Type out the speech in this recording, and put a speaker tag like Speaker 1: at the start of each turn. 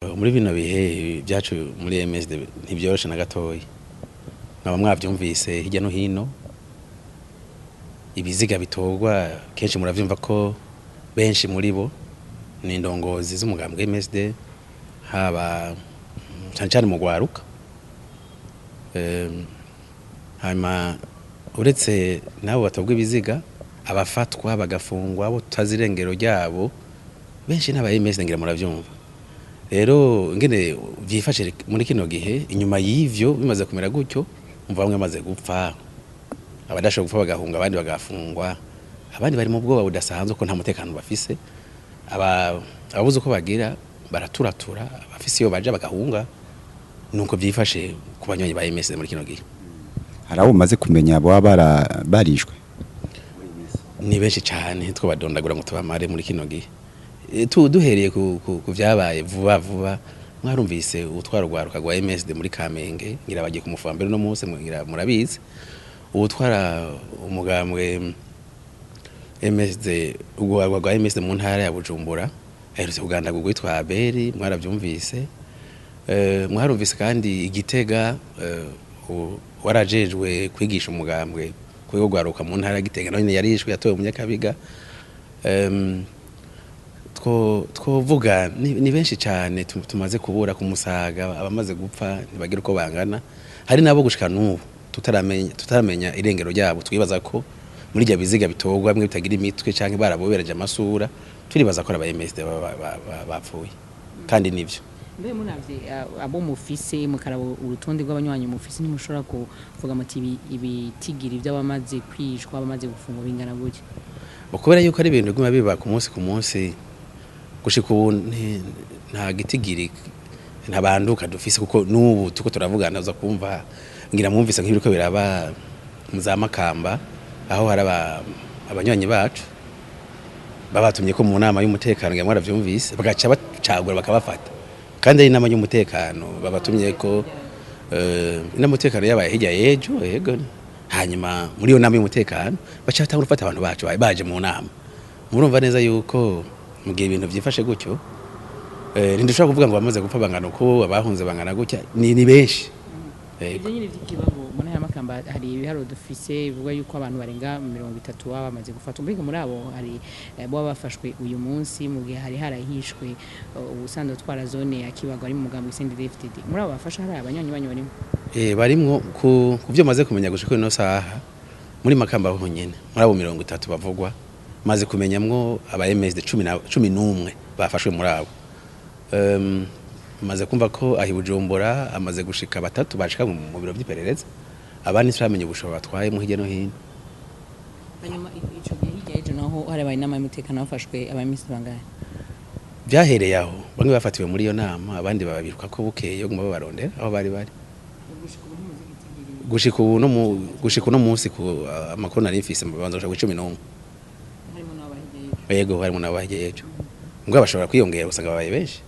Speaker 1: Muri bino bihe byacu muri MSD ntibyoroshe na gatoyi nkaba mwavyumvise hirya no hino ibiziga bitorwa kenshi muravyumva ko benshi muri bo ni indongozi z'umugambwe MSD haba cyane mu gwaruka hama uretse nabo batobwa ibiziga abafatwa bagafungwa abo tutazirengero ryabo benshi n'aba MSD ngira muravyumva rero ngene vyifashe muri kino gihe inyuma y'ivyo bimaze kumera gutyo umva bamwe amaze gupfa abadashoboye gupfa bagahunga abandi bagafungwa abandi bari mu bwoba budasanzwe ko nta mutekano bafise ababuze uko bagira baraturatura abafise iyo baje bagahunga nuko vyifashe ku banywanyi ba MS muri kino gihe
Speaker 2: harawo umaze kumenya abo barishwe
Speaker 1: ni benshi cyane two badondagura ngo tubamare muri kino gihe duhereye ku vyabaye vuba mwarumvise utwara rwaruka rwa MSD muri Kamenge ngira bagiye kumufa mbere no munsi ngira murabizi utwara umugambwe MSD rwa MSD mu ntara ya Bujumbura aherutse kuganda gugwitwa Abeli mwaravyumvise mwarumvise kandi Igitega warajejwe kwigisha umugambwe kwigo rwaruka mu ntara ya Gitega none yarishwe yatowe mu Nyakabiga twovuga ni benshi cyane tumaze kubura ku Musaga abamaze gupfa ntibagira uko bangana hari nabo gushika n'ubu tutaramenya irengero ryabo twibaza ko muri rya biziga bitogwa bimwe bitagira imitwe canke barabobereje amasura turibaza ko aba MSD bapfuye kandi nivyo
Speaker 3: mbe munavye abo mufise mukarabo urutonde rw'abanywanyi mufise ntimushobora kuvuga muti ibitigiri by'abamaze kwishwa abamaze gufungwa bingana gutya
Speaker 1: ukubera yuko ari ibintu biguma biba ku munsi gushika ubu nta gitigiri ntabanduka dufise kuko n'ubu tuko turavugana uza kumva ngira mwumvise nk'ibiriko biraba muzamakamba aho hari abanywanyi bacu babatumye ko mu nama y'umutekano ngira mwaravyumvise bagaca bacagura bakabafata kandi ari inama y'umutekano babatumye ko n'umutekano yabaye hirya yejo yego hanyuma muri iyo nama y'umutekano baca batangura gufata abantu bacu baje mu nama murumva neza yuko mugihe ibintu vyifashe gutyo ntidushobora kuvuga ngo bamaze gupfa bangana uko abahunze bangana gutya ni benshi
Speaker 3: ibyo nyine vy'ikibago mu ntara y'Amakamba hari ibiharo dufise bivuga yuko abantu barenga 30 bamaze gufatwa mbega muri abo hari bo bafashwe uyu munsi mu gihe hari harahishwe ubusanzwe twara zone ya Kibago ari mu mugambo CNDD-FDD muri abo bafasha hari abanywanyi barimo
Speaker 1: barimwo ku byo maze kumenya gushika ino saha muri Makamba ho nyene muri abo 30 bavugwa maze kumenyamwo aba MSD 11 bafashwe muri abo maze kumva ko ahi Bujumbura amaze gushika batatu bashika mu biro by'iperereza abandi turamenye ubushobo batwaye mu hirya no hino
Speaker 3: hanyuma ico gihe hirya ejo naho hari abaye inama y'umutekano bafashwe aba MSD bangahe
Speaker 1: byahereye aho bamwe bafatiwe muri iyo nama abandi babiruka ko bukeye ngo babarondera aho bari gushika uno munsi ku amakuru nari mfise mu banza gushika 11 yego harimo n'abahigeje ngo bashobora kwiyongera usanga babaye benshi